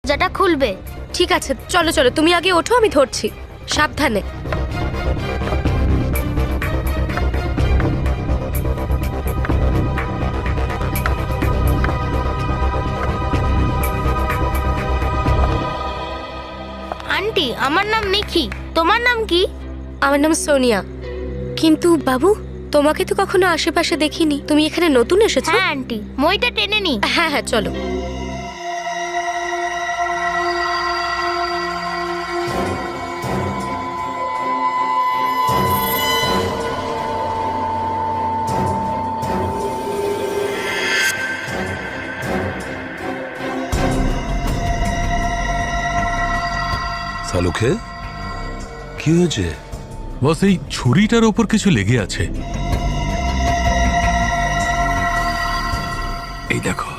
দরজাটা খুলবে। ঠিক আছে, চলো চলো, তুমি আগে ওঠো, আমি ধরছি। সাবধানে। আন্টি, আমার নাম নিখি, তোমার নাম কি? আমার নাম সোনিয়া। কিন্তু বাবু, তোমাকে তো কখনো আশেপাশে দেখিনি, তুমি এখানে নতুন এসেছো? হ্যাঁ আন্টি, মইটা টেনে নি। হ্যাঁ হ্যাঁ, চলো। সালুকে কি হয়েছে? বস, এই ছুরিটার ওপর কিছু লেগে আছে। এই দেখো।